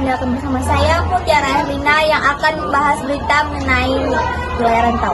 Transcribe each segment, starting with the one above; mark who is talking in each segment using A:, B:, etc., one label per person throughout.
A: Anda akan bersama saya Mutiara Herlina yang akan membahas berita mengenai wilayah rantau.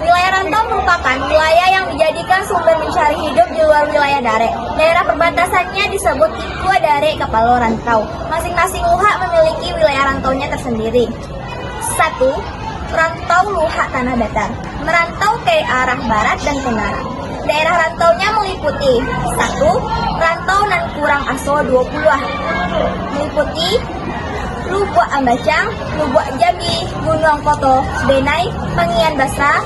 A: Wilayah rantau merupakan wilayah yang dijadikan sumber mencari hidup di luar wilayah Dare. Daerah perbatasannya disebut Ikua Dare Kapalo Rantau. Masing-masing luha memiliki wilayah rantaunya tersendiri. 1. Rantau luha tanah datar, merantau ke arah barat dan tenggara. Daerah rantaunya meliputi 1. Rantau nan kurang aso 20, meliputi Lubuk Ambacang, Lubuk Jambi, Gunung Koto, Benai, Pangian Basra,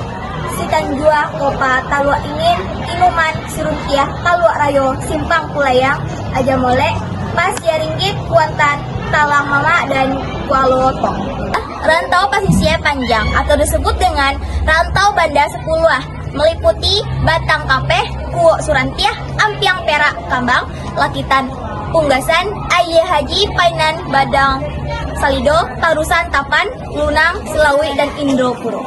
A: Sitanjua, Kopa, Talua Ingin, Inuman, Siruntiah, Talua Rayo, Simpang Pulayang, Ajamole, Pasir Ringgit, Kuantan, Talang Mama, dan Kualotong. Rantau pasisir panjang atau disebut dengan Rantau Banda Sepuluh meliputi Batang Kapeh, Kuok Surantiah, Ampiang Perak, Kambang, Lakitan, Punggasan, Aye Haji, Painan, Badang, Salido, Tarusan, Tapan, Lunang, Selawi, dan Indropuro.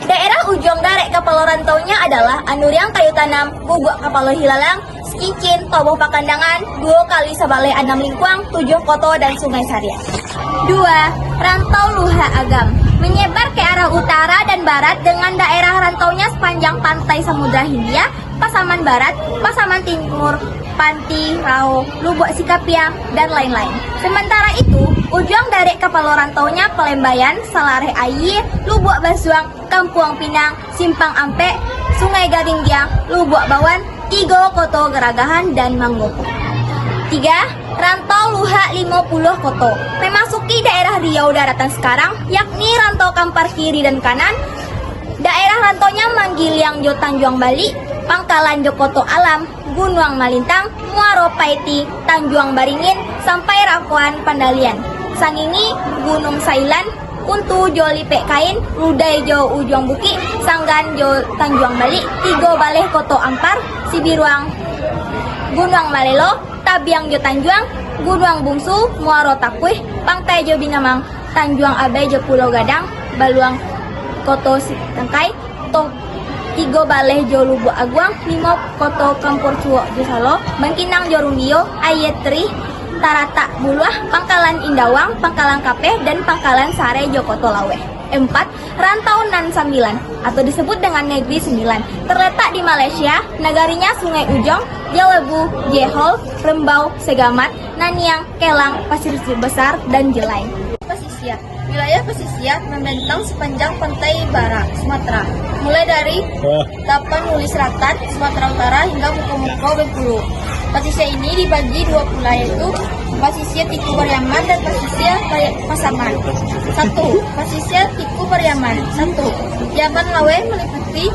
A: Daerah ujung Dare Kapalo rantaunya adalah Anuriang Kayu Tanam, Guguk Kapalo Hilalang, Skincin, Toboh Pakandangan, 2 kali Sabale Anam Lingkuang, 7 Koto, dan Sungai Saria. 2. Rantau Luha Agam menyebar ke arah utara dan barat dengan daerah rantaunya sepanjang pantai Samudra Hindia, Pasaman Barat, Pasaman Timur, Panti, Rao, Lubuk Sikapiang, dan lain-lain. Sementara itu, ujung dari Kapalo rantaunya Pelembayan, Salare Ayi, Lubuk Basuang, Kampuang Pinang, Simpang Ampe, Sungai Garinggiang, Lubuk Bawan, Tigo, Koto Geragahan, dan Manggoko. 3. Rantau Luha 50 Koto memasuki daerah Riau daratan sekarang, yakni rantau Kampar kiri dan kanan. Daerah rantaunya Manggiliang Jo Tanjuang Bali, Pangkalan Jo Koto Alam, Gunung Malintang, Muaro Paiti, Tanjuang Baringin, sampai Rakuan Pandalian, Sangingi, Gunung Sailan, Kuntu Jo Lipe Kain, Ludai Jo Ujung Buki, Sanggan Jo Tanjuang Bali, Tigo Baleh Koto Ampar, Sibiruang, Gunung Malelo, Tabiang Jo Tanjuang, Gunung Bungsu, Muaro Takuih, Pangtai Jo Binamang, Tanjuang Abe Jo Pulau Gadang, Baluang Koto Sitengkai, Tigo Baleh Jo Lubuk Aguang, 5 Koto Kampur Cuo Jo Salo, Bangkinang Jo Rundio, Ayetri, Tarata Buluah, Pangkalan Indawang, Pangkalan Kapeh, dan Pangkalan Sare Jo Koto Laweh. 4. Rantau Nan Sambilan atau disebut dengan Negeri 9 terletak di Malaysia. Nagarinya Sungai Ujong, Jelebu, Jehol, Rembau, Segamat, Naniang, Kelang, Pasir Besar, dan Jelai. Pesisir. Wilayah pesisir membentang sepanjang pantai barat Sumatera, mulai dari Tapanuli Selatan, Sumatera Utara hingga Muko-Muko, Bengkulu. Pesisir ini dibagi 2 pulau, yaitu Pasisir Tiku Pariaman dan Pasisir Pasaman. 1. Pasisir Tiku Pariaman. 1. Jaman Lawe meliputi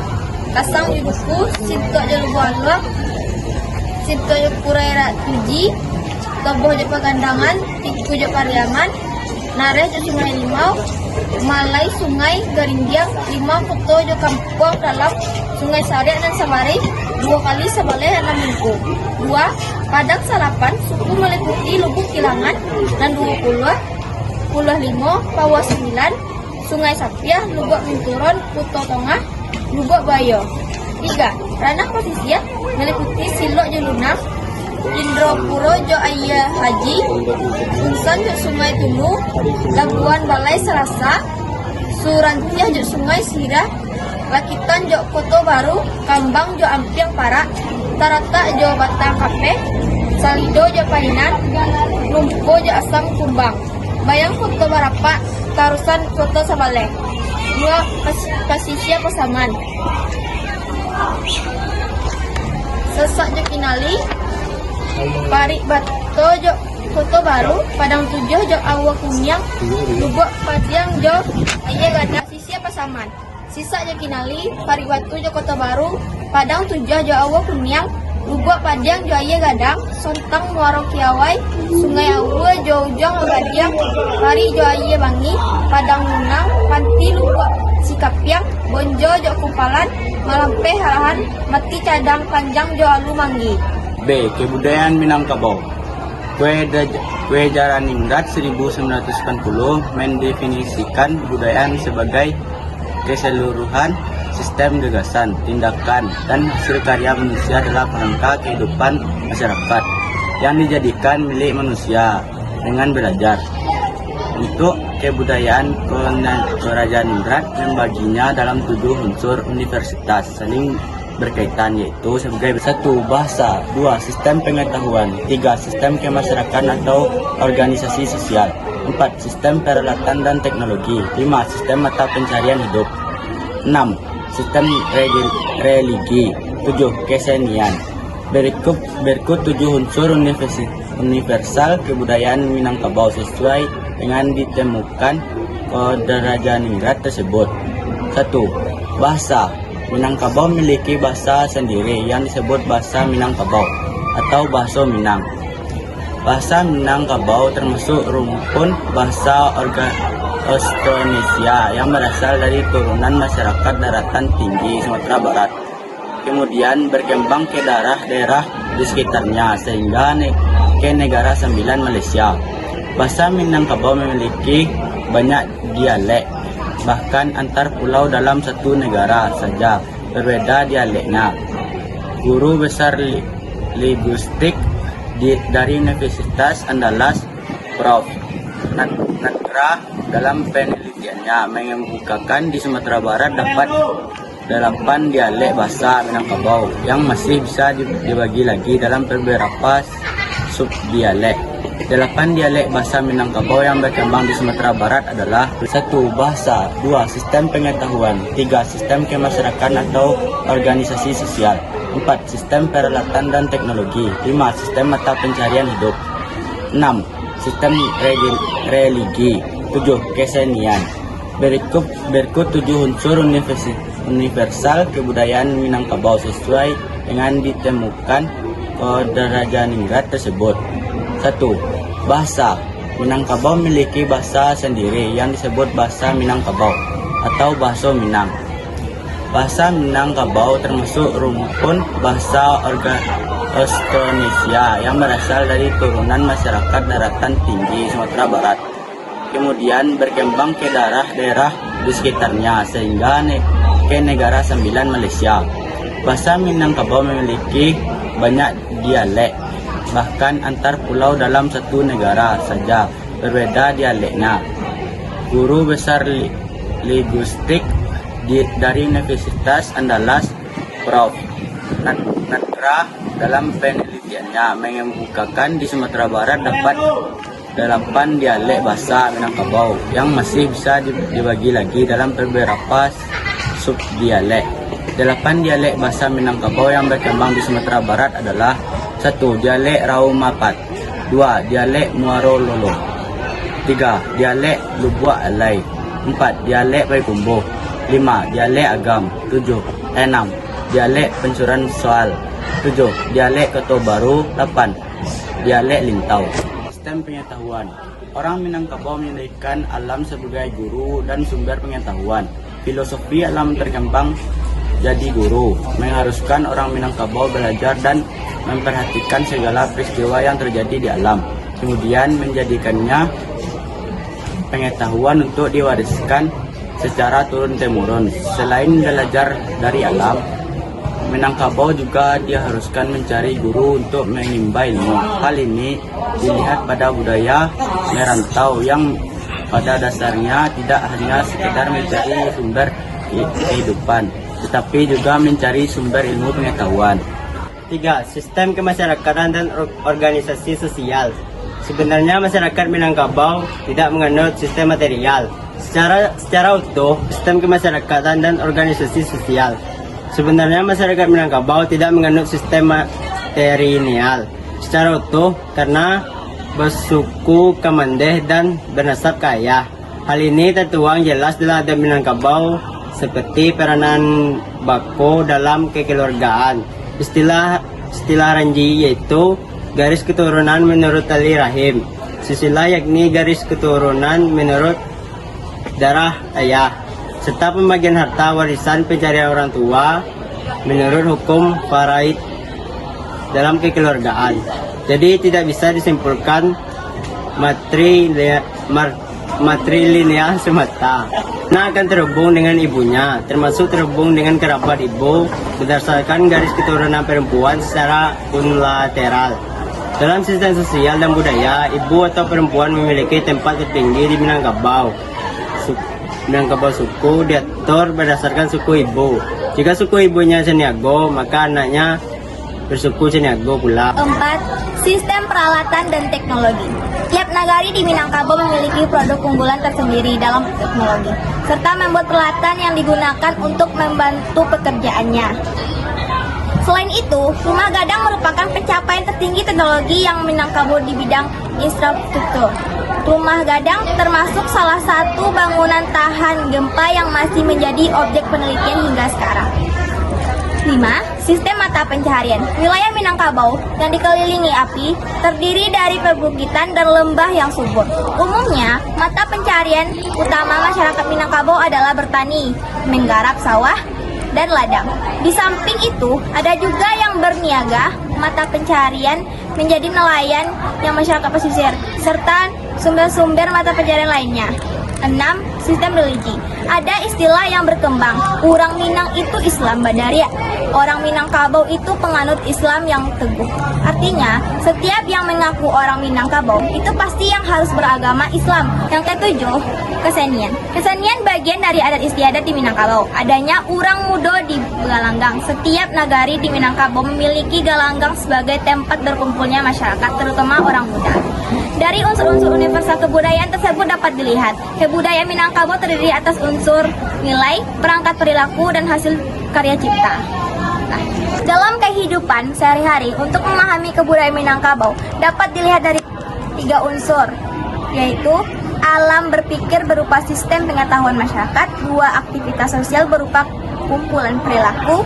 A: Kasang Yuduku, Sinto Jalubu Aluang, Sinto Puraira Tuji, Toboh Jo Pagandangan, Tiku Jo Pariaman, Nareh Jo Sungai Limau, Malai Sungai Garinggiang, 5 Koto Jo Kampung Dalam, Sungai Sare dan Samari, 2 kali Sabale Anam Lingku. 2. Padang Salapan, suku meliputi Lubuk Kilangan dan 20, Pulau Limo, Pawa 9, Sungai Sapiah, Lubuk Minturon, Kuto Tengah, Lubuk Bayo. 3. Ranah pesisir meliputi Silok Jo Lunang, Indropuro Jo Ayah Haji, Unsan Jo Sungai Tunu, Labuan Balai Selasa, Surantiah Jo Sungai Sirah, Lakitan Jo Koto Baru, Kambang Jo Ampiang Parak, Tarata Jo Batang Kape, Salido Jo Painan, Lumpo Jo Asam Kumbang, Bayang Koto Barapa, Tarusan Koto Sabale. 2. Pasisir Pasaman. Sesak Jo Kinali, Parik Bato Jo Koto Baru, Padang 7 Jo Awa Kunyang, Lubuk Padiang Jo Aye Gada. Pasisir Pasaman. Sisa Jo Kinali, Parik Batu Jo Koto Baru, Padang 7 Jo Awa Kunyang, Lubuk Padiang Jo Aye Gadang, Sontang Muaro Kiawai, Sungai Aura Jo Ujong Agadiang, Pari Jo Aye Bangi, Padang Lunang, Panti Lubuk Sikapiang, Bonjo Jo Kumpalan, Malampe Harahan, Mati Cadang Panjang Jo Alu Manggi.
B: B. Kebudayaan Minangkabau. Kue Jaraningrat 1990 mendefinisikan kebudayaan sebagai keseluruhan sistem gagasan, tindakan, dan hasil karya manusia dalam rangka kehidupan masyarakat yang dijadikan milik manusia. dengan belajar. Untuk kebudayaan, Kerajaan Ningrat membaginya dalam 7 unsur universitas saling berkaitan, yaitu sebagai 1. Bahasa, 2. Sistem pengetahuan, 3. Sistem kemasyarakatan atau organisasi sosial, 4. Sistem peralatan dan teknologi, 5. Sistem mata pencarian hidup, 6. Sistem religi, 7. Kesenian. Berikut 7 unsur universal kebudayaan Minangkabau sesuai dengan ditemukan Kerajaan Ningrat tersebut. 1. Bahasa. Minangkabau memiliki bahasa sendiri yang disebut bahasa Minangkabau atau bahasa Minang. Bahasa Minangkabau termasuk rumpun bahasa Austronesia yang berasal dari turunan masyarakat daratan tinggi Sumatera Barat. Kemudian berkembang ke daerah-daerah di sekitarnya sehingga ke negara sembilan Malaysia. Bahasa Minangkabau memiliki banyak dialek, bahkan antar pulau dalam satu negara saja berbeda dialeknya. Guru besar linguistik dari Universitas Andalas, Prof. Natra, dalam penelitiannya mengemukakan di Sumatera Barat dapat 8 dialek bahasa Minangkabau yang masih bisa dibagi lagi dalam beberapa subdialek. 8 dialek bahasa Minangkabau yang berkembang di Sumatera Barat adalah 1. Bahasa, 2. Sistem pengetahuan, 3. Sistem kemasyarakatan atau organisasi sosial, 4. Sistem peralatan dan teknologi, 5. Sistem mata pencarian hidup, 6. Sistem religi, 7. Kesenian. Berikut 7 unsur universal kebudayaan Minangkabau sesuai dengan ditemukan Kerajaan Ningrat tersebut. 1. Bahasa. Minangkabau memiliki bahasa sendiri yang disebut bahasa Minangkabau atau bahasa Minang. Bahasa Minangkabau termasuk rumpun bahasa Austronesia yang berasal dari turunan masyarakat daratan tinggi Sumatera Barat. Kemudian berkembang ke daerah-daerah di sekitarnya sehingga ke negara sembilan Malaysia. Bahasa Minangkabau memiliki banyak dialek, bahkan antar pulau dalam satu negara saja berbeda dialeknya. Guru besar linguistik dari Universitas Andalas, Prof. Natra, dalam penelitiannya mengemukakan di Sumatera Barat dapat 8 dialek bahasa Minangkabau yang masih bisa dibagi lagi dalam beberapa subdialek. 8 dialek bahasa Minangkabau yang berkembang di Sumatera Barat adalah 1. Dialek Raumapat, 2. Dialek Muaro Lolo, 3. Dialek Lubuak Alai, 4. Dialek Baikumbo, 5. Dialek Agam, 6. Dialek Pencuran Soal, 7. Dialek Koto Baru, 8. Dialek Lintau. Sistem pengetahuan. Orang Minangkabau menjadikan alam sebagai guru dan sumber pengetahuan. Filosofi alam terkembang jadi guru, mengharuskan orang Minangkabau belajar dan memperhatikan segala peristiwa yang terjadi di alam. Kemudian menjadikannya pengetahuan untuk diwariskan secara turun-temurun. Selain belajar dari alam, Minangkabau juga diharuskan mencari guru untuk menimba ilmu. Hal ini dilihat pada budaya merantau yang pada dasarnya tidak hanya sekedar mencari sumber kehidupan, tetapi juga mencari sumber ilmu pengetahuan.
C: 3. Sistem kemasyarakatan dan organisasi sosial. Sebenarnya masyarakat Minangkabau tidak menganut sistem material secara utuh. Sistem kemasyarakatan dan organisasi sosial. Sebenarnya masyarakat Minangkabau tidak menganut sistem material secara utuh karena bersuku Kamandeh dan bernasab kaya. Hal ini tertuang jelas dalam adat Minangkabau seperti peranan bako dalam kekeluargaan. Istilah ranji yaitu garis keturunan menurut tali rahim. Sisilah yakni garis keturunan menurut darah ayah, serta pembagian harta warisan pencarian orang tua menurut hukum faraid dalam kekeluargaan. Jadi tidak bisa disimpulkan matrilineal semata. Nah, akan terhubung dengan ibunya, termasuk terhubung dengan kerabat ibu berdasarkan garis keturunan perempuan secara unilateral. Dalam sistem sosial dan budaya, ibu atau perempuan memiliki tempat tertinggi di Minangkabau. Minangkabau suku diatur berdasarkan suku ibu. Jika suku ibunya Seniago, maka anaknya bersuku Seniago pula.
A: 4. Sistem peralatan dan teknologi. Tiap nagari di Minangkabau memiliki produk unggulan tersendiri dalam teknologi, serta membuat peralatan yang digunakan untuk membantu pekerjaannya. Selain itu, Rumah Gadang merupakan pencapaian tertinggi teknologi yang Minangkabau di bidang infrastruktur. Rumah Gadang termasuk salah satu bangunan tahan gempa yang masih menjadi objek penelitian hingga sekarang. 5. Sistem mata pencaharian. Wilayah Minangkabau yang dikelilingi api terdiri dari perbukitan dan lembah yang subur. Umumnya, mata pencaharian utama masyarakat Minangkabau adalah bertani, menggarap sawah, dan ladang. Di samping itu, ada juga yang berniaga mata pencaharian menjadi nelayan yang masyarakat pesisir, serta sumber-sumber mata pencaharian lainnya. 6. Sistem religi. Ada istilah yang berkembang, orang Minang itu Islam Badaria. Orang Minangkabau itu penganut Islam yang teguh. Artinya, setiap yang mengaku orang Minangkabau itu pasti yang harus beragama Islam. Yang ketujuh, kesenian. Kesenian bagian dari adat istiadat di Minangkabau. Adanya urang mudo di Galanggang. Setiap nagari di Minangkabau memiliki galanggang sebagai tempat berkumpulnya masyarakat, terutama orang muda. Dari unsur-unsur universal kebudayaan tersebut dapat dilihat, kebudayaan Minangkabau terdiri atas unsur nilai, perangkat perilaku, dan hasil karya cipta. Nah, dalam kehidupan sehari-hari, untuk memahami kebudayaan Minangkabau dapat dilihat dari 3 unsur, yaitu alam berpikir berupa sistem pengetahuan masyarakat, 2 aktivitas sosial berupa kumpulan perilaku,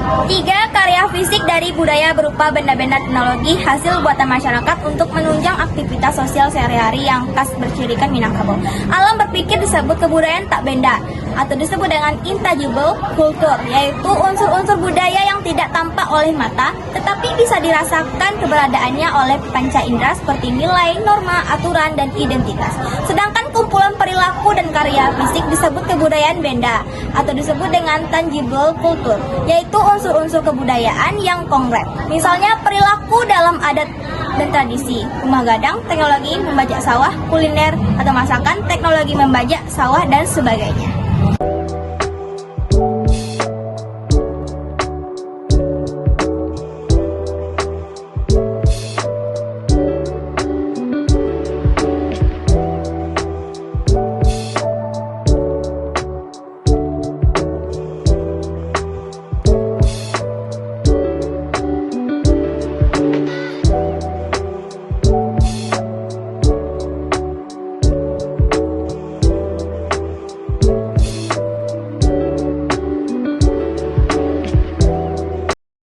A: 3 karya fisik dari budaya berupa benda-benda teknologi hasil buatan masyarakat untuk menunjang aktivitas sosial sehari-hari yang khas bercirikan Minangkabau. Alam berpikir disebut kebudayaan tak benda atau disebut dengan intangible culture, yaitu unsur-unsur budaya yang tidak tampak oleh mata tetapi bisa dirasakan keberadaannya oleh panca indera seperti nilai, norma, aturan, dan identitas. Sedangkan kumpulan perilaku dan karya fisik disebut kebudayaan benda atau disebut dengan tangible culture, yaitu unsur-unsur kebudayaan yang konkret. Misalnya perilaku dalam adat dan tradisi, rumah gadang, teknologi membajak sawah, kuliner atau masakan, teknologi membajak sawah, dan sebagainya.